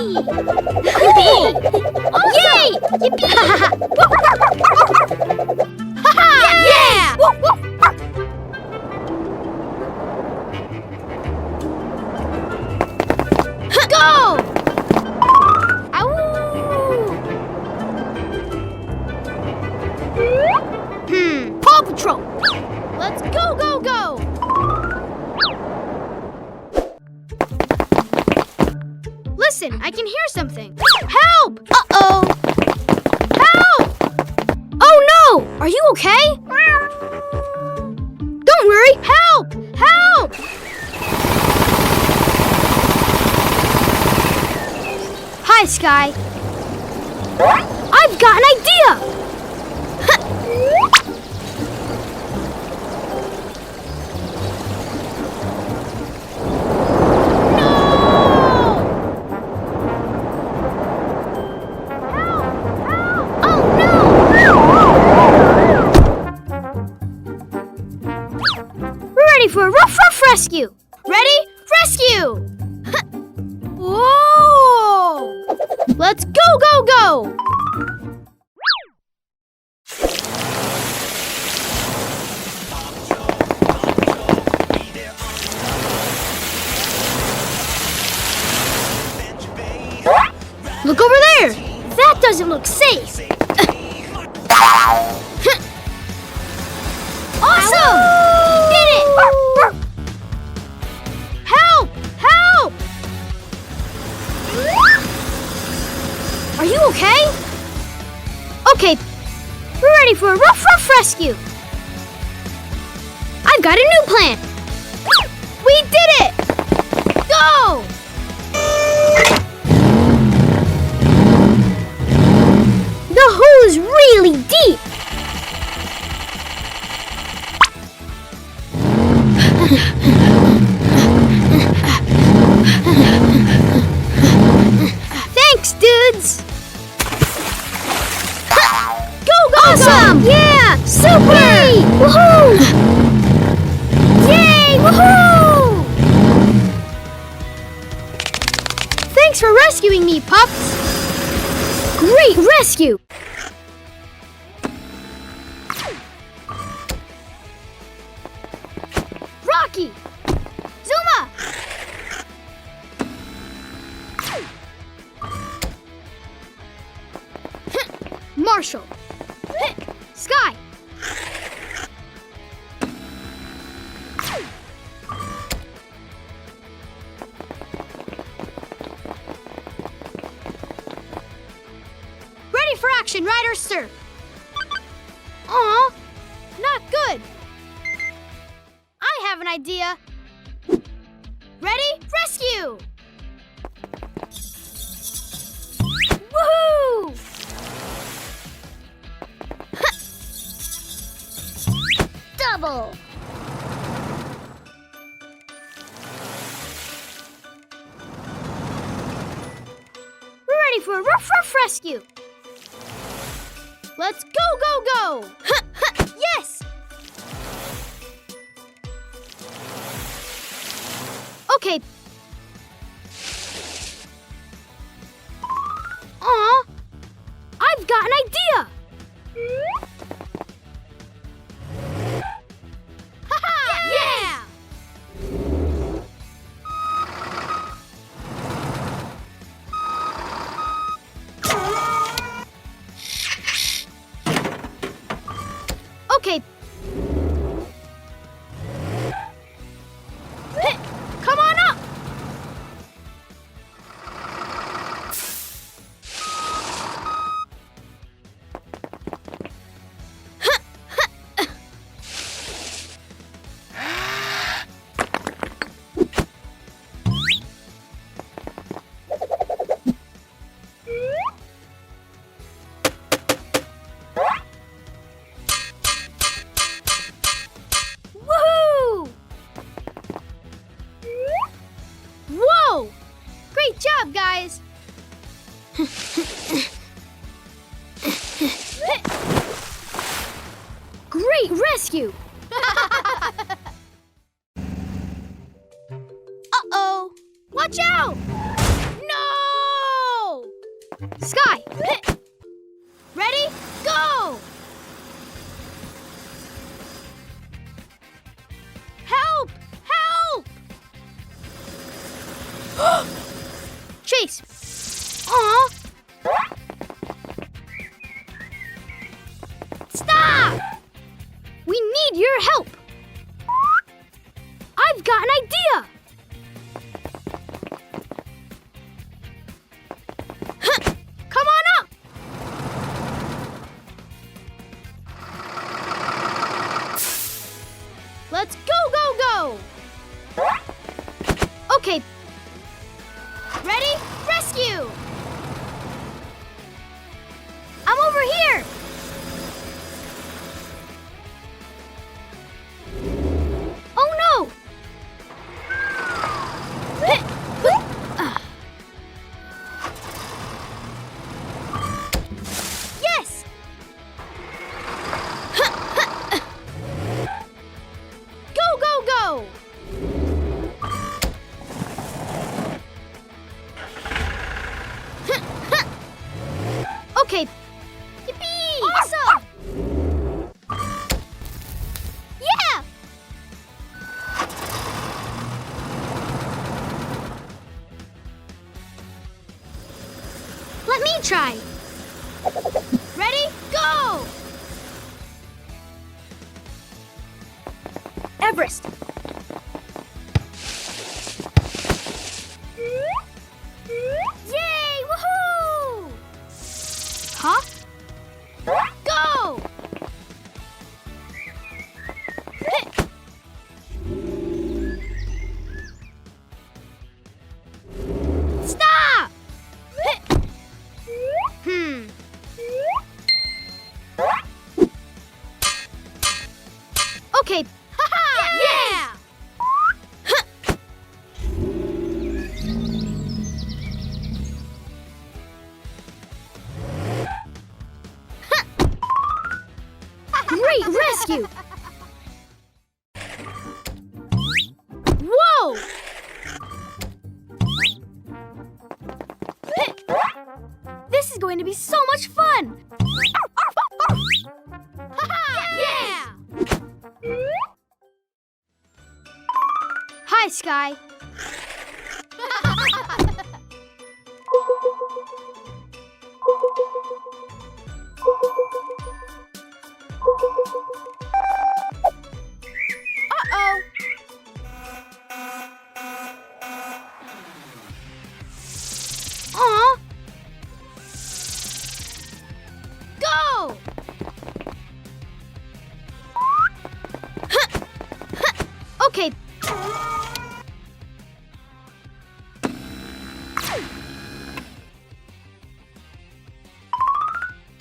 Yippee! Awesome! Yay! Yippee! Yeah! Go! Paw Patrol! Let's go, go, go! Listen, I can hear something. Help! Uh-oh! Help! Oh no! Are you okay? Don't worry! Help! Help! Hi, Sky. I've got an idea! For a rough rescue. Ready? Rescue! Whoa! Let's go, go, go! Look over there! That doesn't look safe. Awesome! Did it! Help! Help! Are you okay? Okay, we're ready for a rough rescue. I've got a new plan. We did it! Go! The hole is really deep. Thanks, dudes! Go, go, awesome! Go! Yeah! Super! Yay! Woohoo! Yay! Woohoo! Thanks for rescuing me, pups! Great rescue! Rocky! Zuma! Marshall! Sky! Ready for action, Ryder, sir! Aw, not good! I have an idea! Ready? Rescue! Woohoo! Double! We're ready for a rough rescue! Let's go, go, go! Yes! Okay. Aw, I've got an idea! Yeah! Okay. Come on up! Great job, guys! Great rescue! Uh-oh! Watch out! No! Chase! Aw! Stop! We need your help! I've got an idea! Come on up! Let's go! Okay. Ready? Rescue! I'm over here! Oh no! Yes! Go! Okay. Yippee! Awesome! Yeah! Let me try. Ready? Go! Everest. Yay! Woohoo! Huh? Go! Stop! Okay. Yeah! Great rescue! Whoa! This is going to be so much fun! Yeah! Hi, Sky. Uh-oh. Aw. Go! Okay.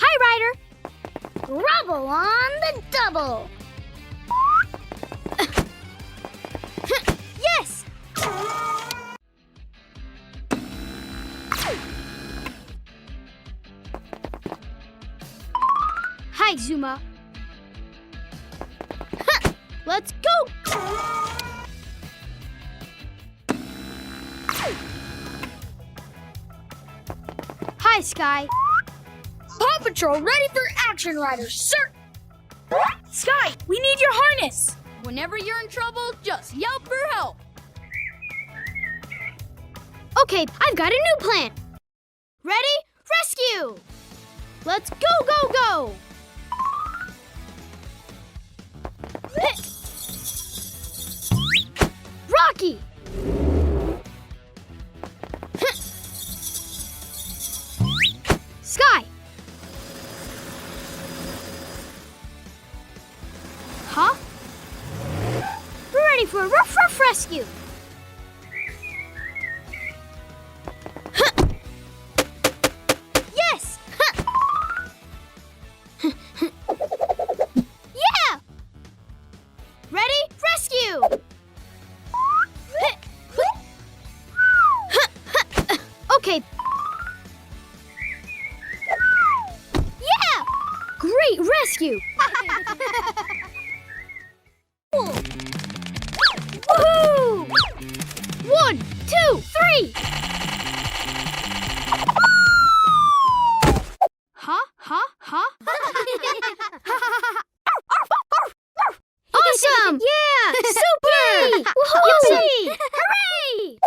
Hi, Ryder. Rubble on the double. Yes! Hi, Zuma. Let's go! Hi, Sky. Paw Patrol ready for action, Ryder, sir! Sky, we need your harness! Whenever you're in trouble, just yell for help. Okay, I've got a new plan. Ready? Rescue! Let's go! Rocky! Sky! Huh? We're ready for a rough rescue! Yes! Yeah! Ready? Rescue! Okay. Yeah! Great rescue! Woohoo! 1, 2, 3! Huh? Awesome! Yeah! Super! Woohoo! Hooray!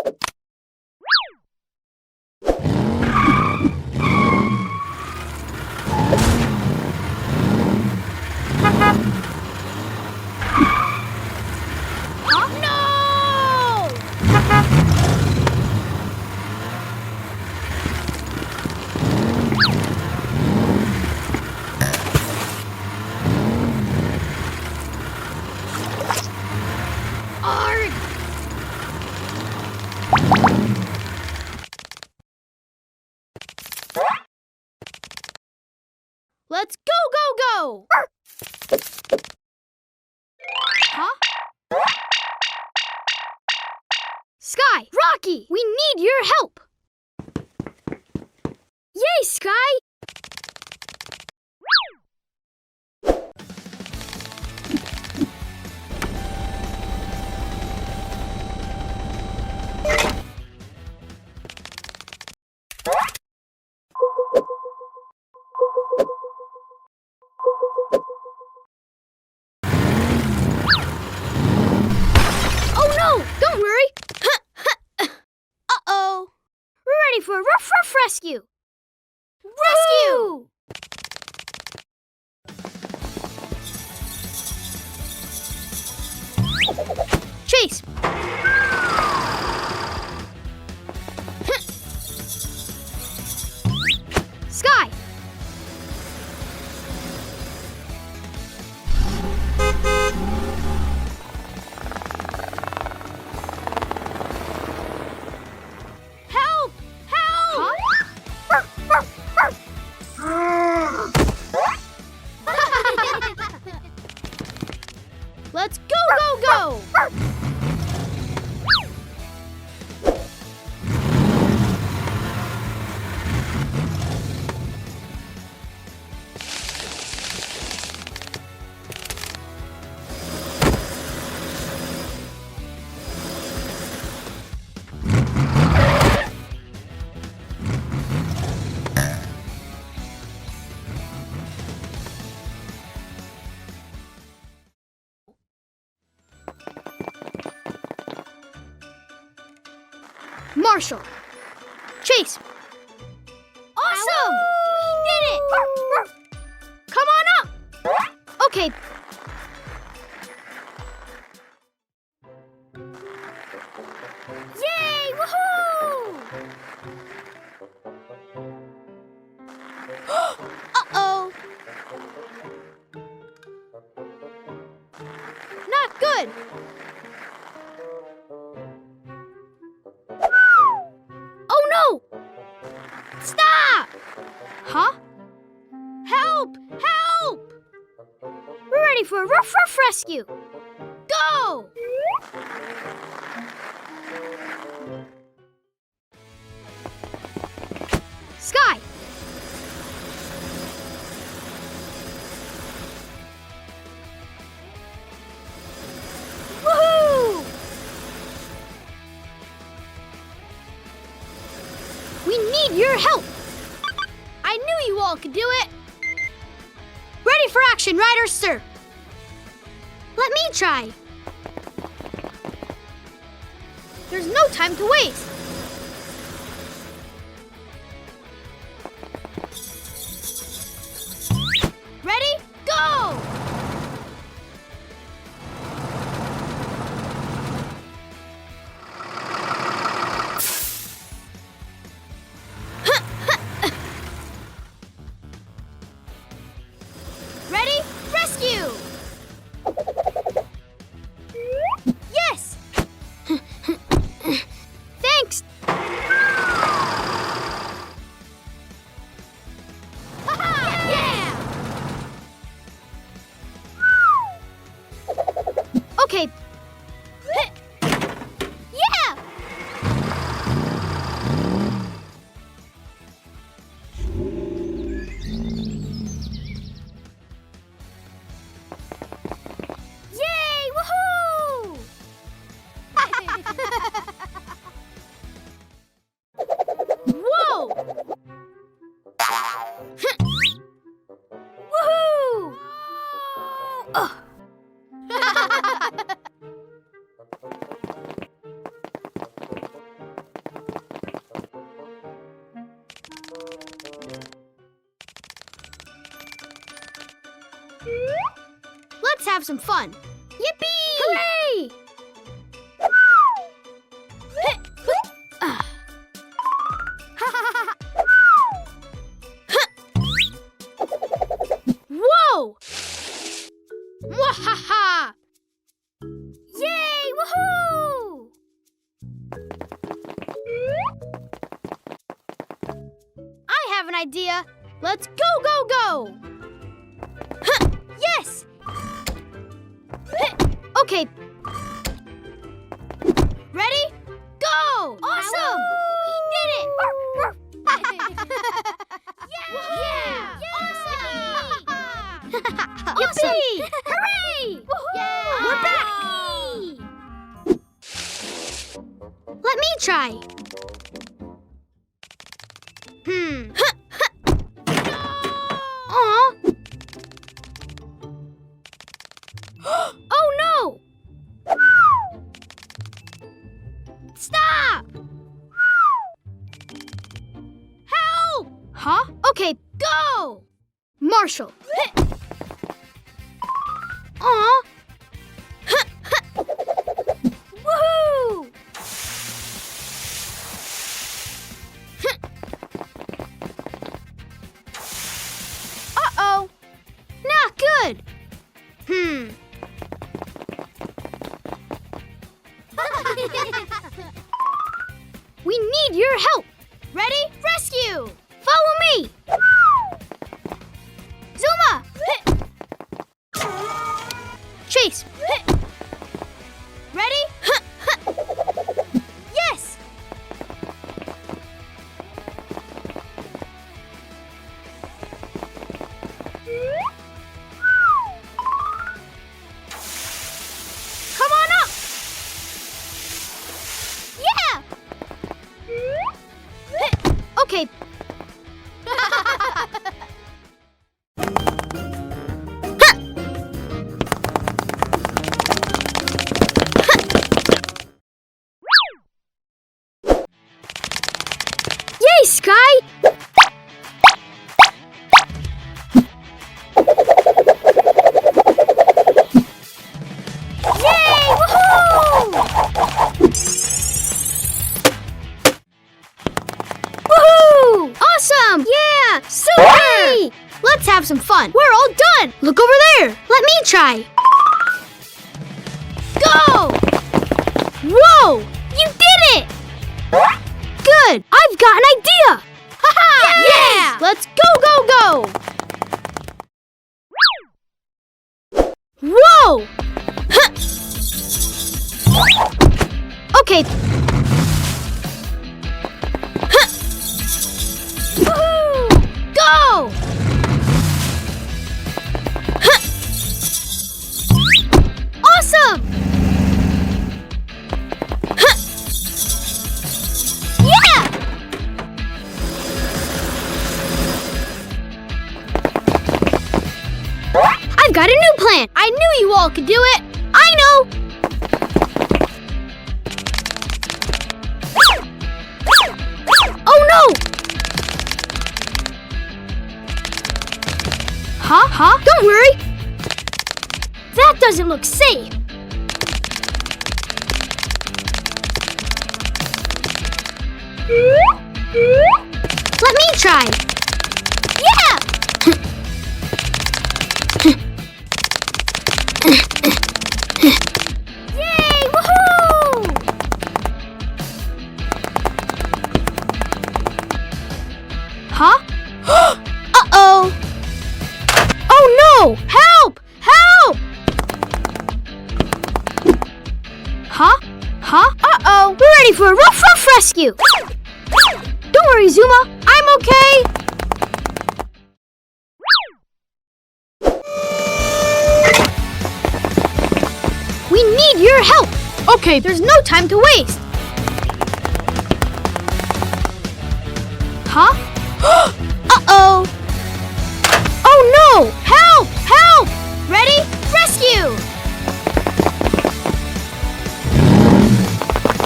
Let's go, go, go! Huh? Sky, Rocky, we need your help! Yay, Sky! Oh no! Don't worry! Uh-oh! We're ready for a rough rescue! Rescue! Chase! Sky! Help! Help! Let's go, go, go! Marshall. Chase. Awesome! We did it! Come on up! Okay. Yay! Woohoo! Uh-oh. Not good. Oh no! Stop! Huh? Help! Help! We're ready for a rough rescue. Go! Sky! Woohoo! We need your help! I knew you all could do it! Ready for action, Ryder, sir! Let me try! There's no time to waste! Ready? Go! Ready? Rescue! Yes! Thanks! Yeah! Okay. Yeah! Yay! Woohoo! Whoa! Woohoo! Ugh. Let's have some fun. Yippee! Hooray! Whoa! Mwahaha! Yay! Woohoo! I have an idea. Let's go, go, go! Yes! Okay. Ready? Go! Awesome! We did it! Yeah! Awesome! Yippee! Hooray! Yeah! We're back! Let me try. Aw. Oh no! Stop! Help! Huh? Okay, go! Marshall. Aw. Woohoo! Uh-oh. Not good. We need your help. Ready? Rescue! Follow me! Zuma! Chase! Ready? Yes! Come on up! Yeah! Okay. Yay, Sky! Yay! Woohoo! Woohoo! Awesome! Yeah! Super! Let's have some fun. We're all done. Look over there. Let me try. Go! Whoa! You did it! Good! I've got an idea! Ha-ha! Yeah! Let's go, go, go! Whoa! Okay. Woohoo! Go! Awesome! Yeah! I've got a new plan. I knew you all could do it. I know. Oh no! Huh? Don't worry. That doesn't look safe. Let me try. Yeah! Yay! Woohoo! Huh? Uh-oh! Oh no! Help! Help! Huh? Uh-oh! We're ready for a rough rescue! Don't worry, Zuma. I'm okay. We need your help. Okay, there's no time to waste. Huh? Uh-oh. Oh no! Help! Help! Ready? Rescue!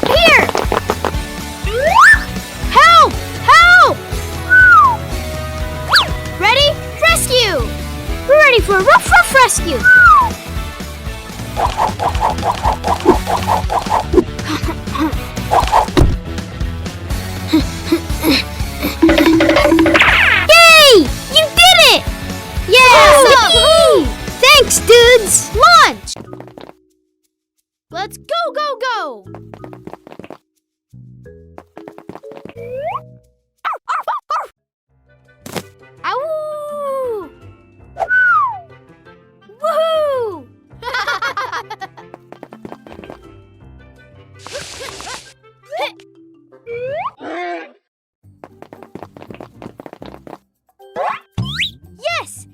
Here! Help! Help! Ready? Rescue! We're ready for a rough rescue! Yay! You did it! Yeah! Yes!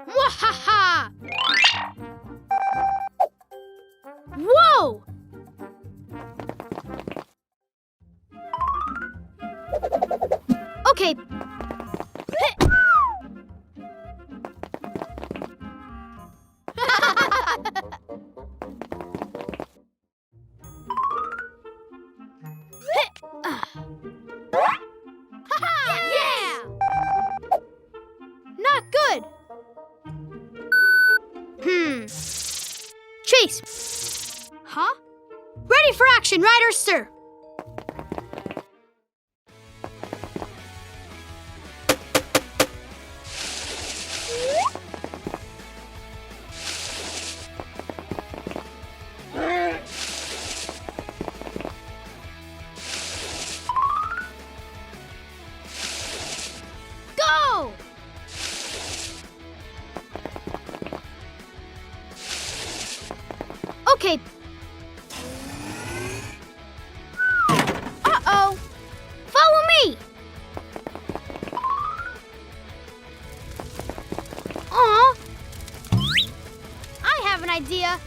Mwahaha! Whoa! Okay. Yeah! Not good. Chase. Huh? Ready for action, Ryder, sir. Go! Okay. Uh-oh. Follow me. Aw. I have an idea.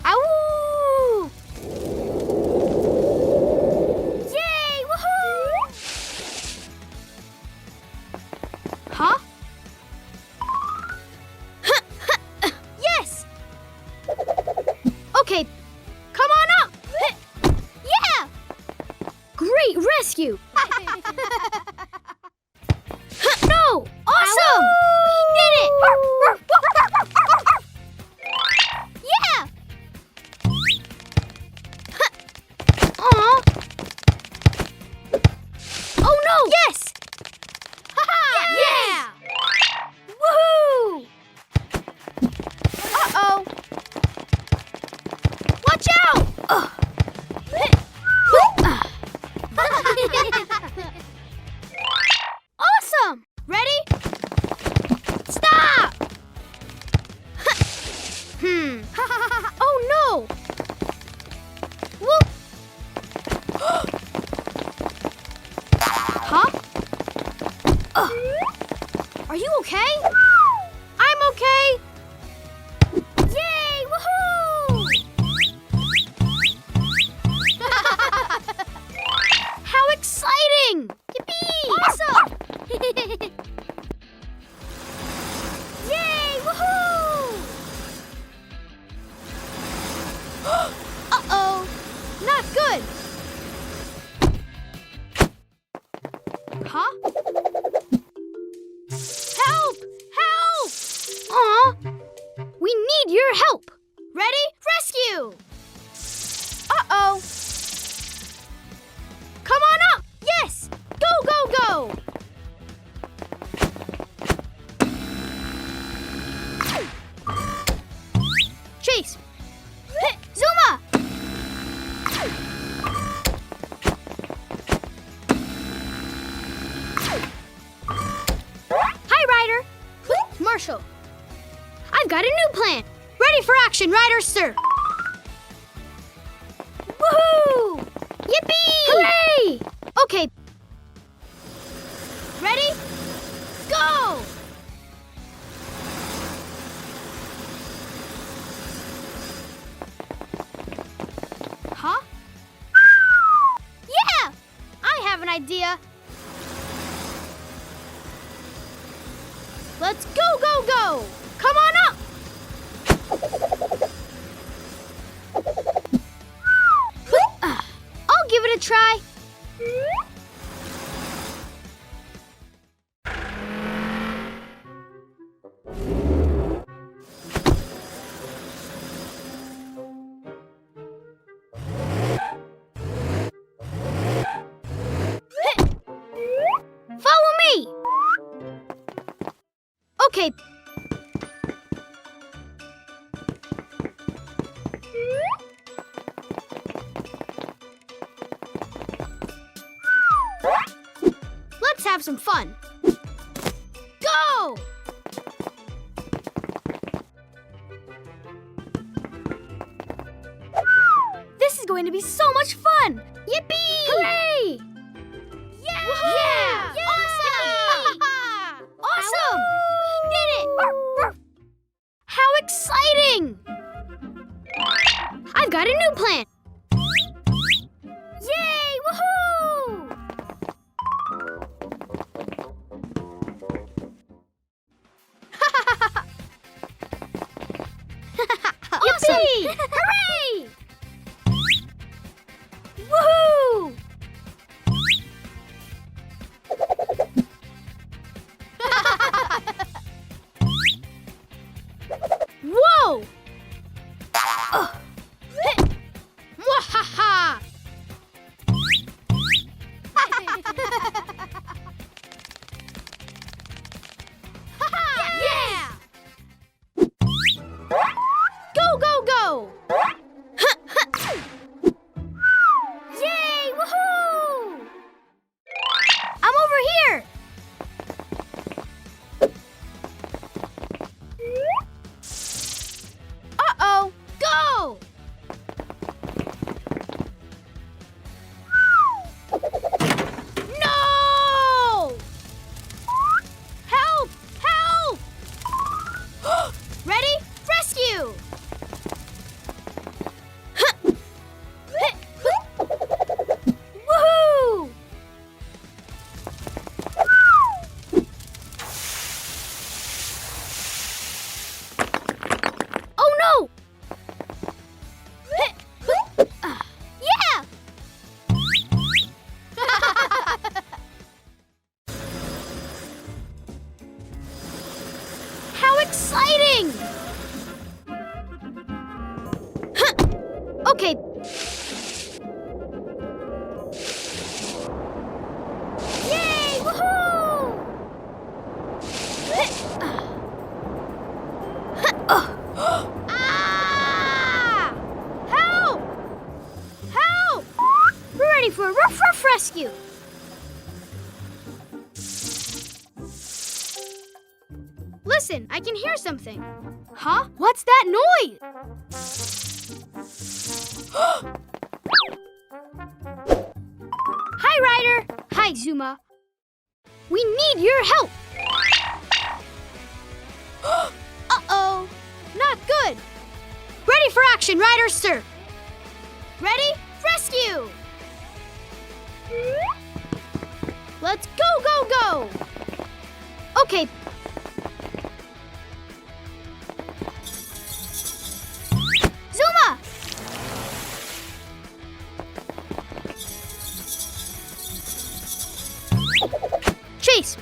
Ow! Yay! Woohoo! Huh? Yes! Okay, come on up! Yeah! Great rescue! No! Awesome! We did it! Yeah! Aw! Oh no! Yes! Yeah! Woohoo! Uh-oh! Watch out! Awesome! Ready? Stop! Oh no! Whoop! Huh? Are you okay? I'm okay. Yay! Woohoo! How exciting! Yippee! Awesome! Yay! Woohoo! Uh-oh! Not good! Huh? Help! Help! Aw! We need your help! Ready? Rescue! Uh-oh! Come on up! Yes! Go, go, go! Chase! Zuma! Hi, Ryder! Marshall, I've got a new plan. Ready for action, Ryder, sir! Woohoo! Yippee! Hooray! Okay. Ready? Go! Huh? Yeah! I have an idea. Let's go, go, go! Come on up! I'll give it a try. Okay. Let's have some fun. Go! This is going to be so much fun! Yippee! Hooray! Yeah! Yeah! Awesome! Awesome! We did it! How exciting! I've got a new plan. Yay! Woohoo! Awesome! Yippee! Hooray! Woohoo! Whoa! Mwahaha! Yeah! Go, go, go! Yay! Woohoo! I'm over here! Uh-oh! Go! No! Help! Help! Ready? Rescue! Woohoo! Oh no! Yeah! How exciting! Okay. Yay! Woohoo! Ah! Help! Help! We're ready for a rough, rough rescue. Listen, I can hear something. Huh? What's that noise? Hi, Ryder. Hi, Zuma. We need your help. Uh-oh. Not good. Ready for action, Ryder, sir. Ready? Rescue! Let's go, go, go! Okay. Zuma! Chase!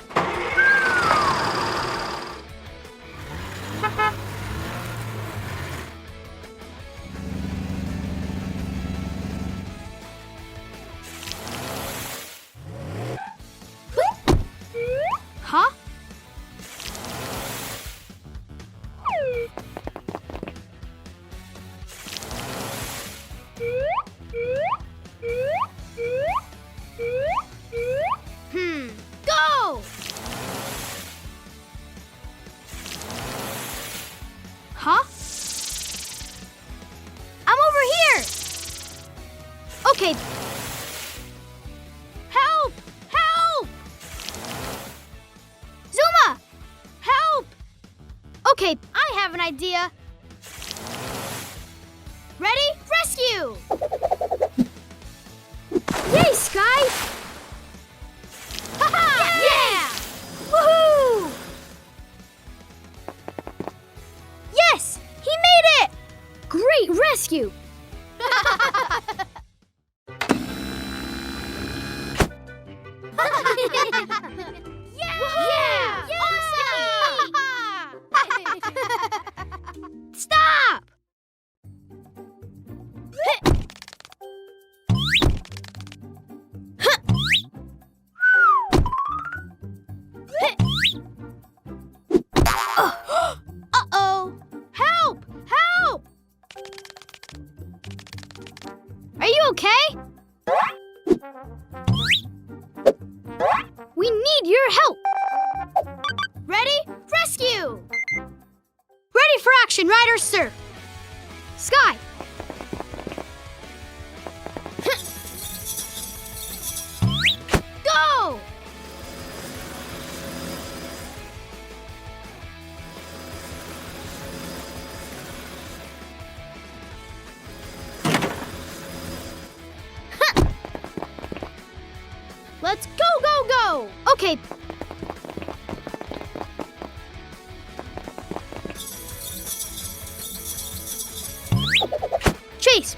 Huh? Go! Huh? I'm over here! Okay. Help! Help! Zuma! Help! Okay, I have an idea. Ready? Rescue! Yay, Sky! Ha-ha! Yeah! Woohoo! Yes! He made it! Great rescue! Yeah! Awesome! Stop! okay? We need your help. Ready? Rescue! Ready for action, Ryder, sir. Sky. Go! Let's go, go, go! Okay. Chase!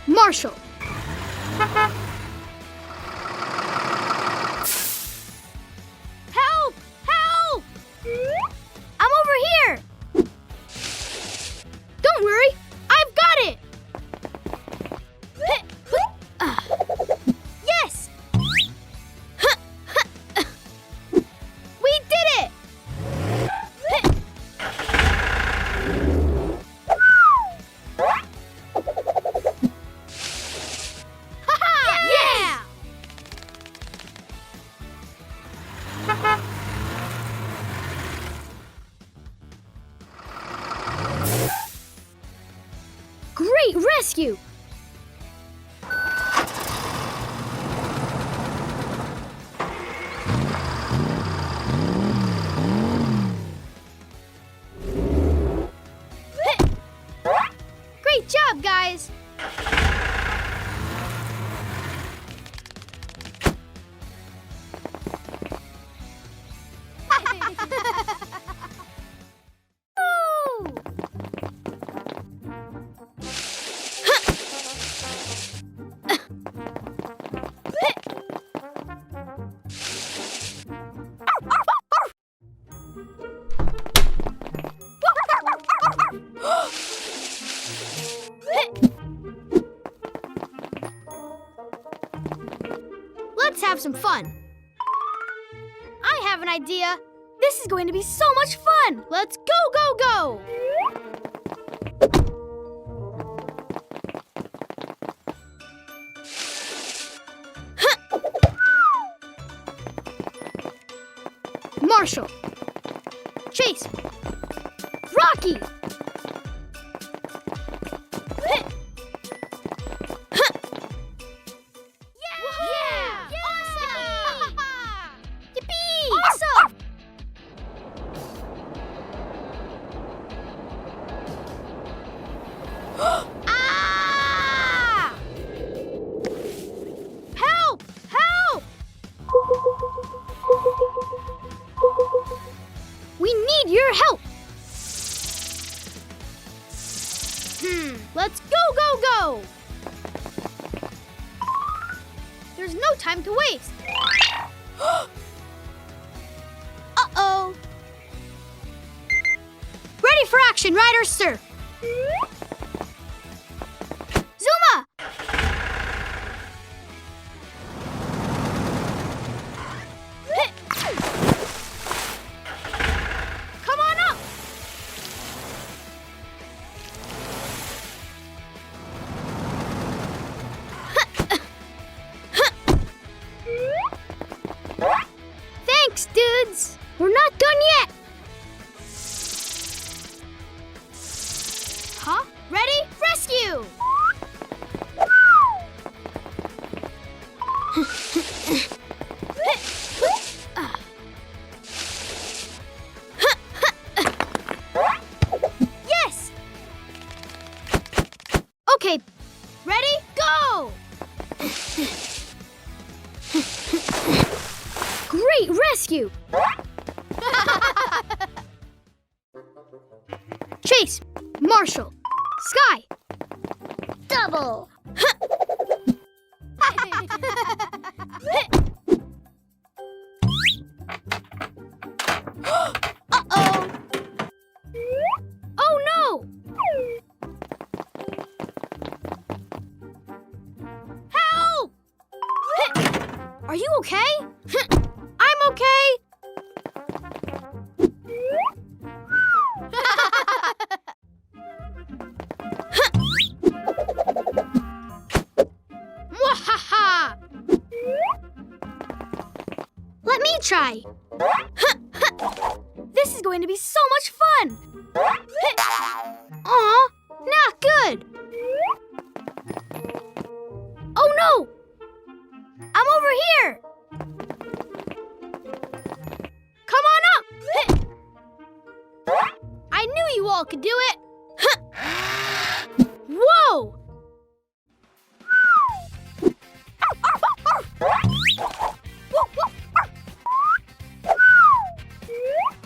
Marshall! Help! Help! I'm over here! Don't worry, I've got it! Yes! We did it! Yeah! Great rescue! Great job, guys! Woo! Let's have some fun. I have an idea. This is going to be so much fun. Let's go, go, go. Marshall. Chase. Rocky. Yeah! Awesome! Yippee! Awesome! Ah! Help! Help! We need your help. Let's go, go, go! There's no time to waste. Uh-oh. Ready for action, Ryder, sir. Zuma! Come on up! Thanks, dudes. We're not done yet. Huh? Ready? Rescue! Yes! Okay, ready? Go! Great rescue! Chase, Marshall, Sky. Double! Uh-oh! Oh no! Help! Are you okay? I'm okay. die. This is going to be so much fun. Aw, not good. Oh no! I'm over here. Come on up. I knew you all could do it. Whoa!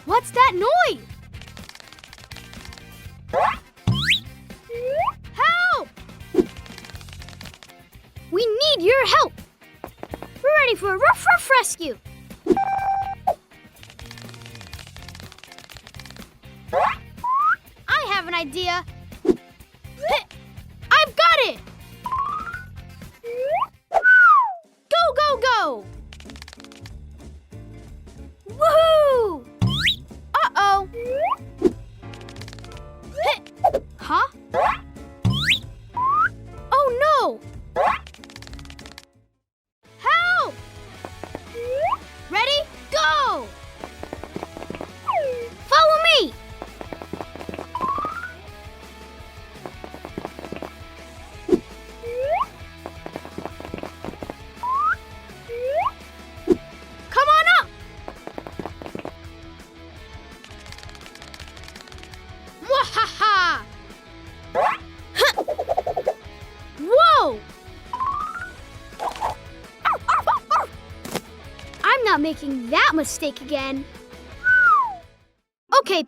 What's that noise? Help! We need your help. We're ready for a rough rescue. I have an idea. I've got it! Go, go, go! Woohoo! Uh-oh. Huh? Oh no! Help! Ready? Go! Follow me! Come on up! Mwahaha! Whoa! I'm not making that mistake again. Okay.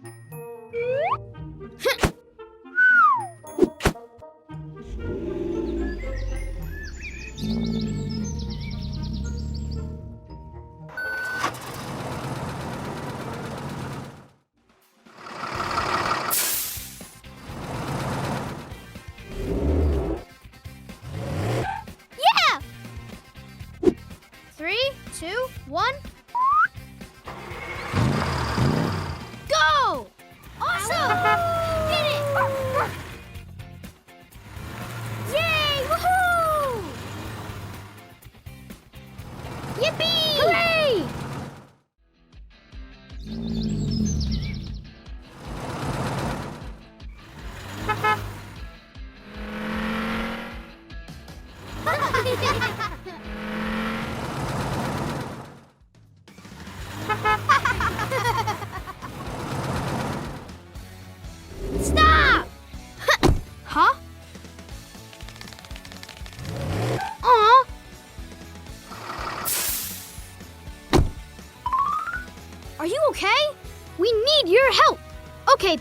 Yeah! 3, 2, 1. Go! Awesome! Did it! Yay! Woohoo! Yippee! Hooray! Stop! Huh? Aw. Are you okay? We need your help. Okay.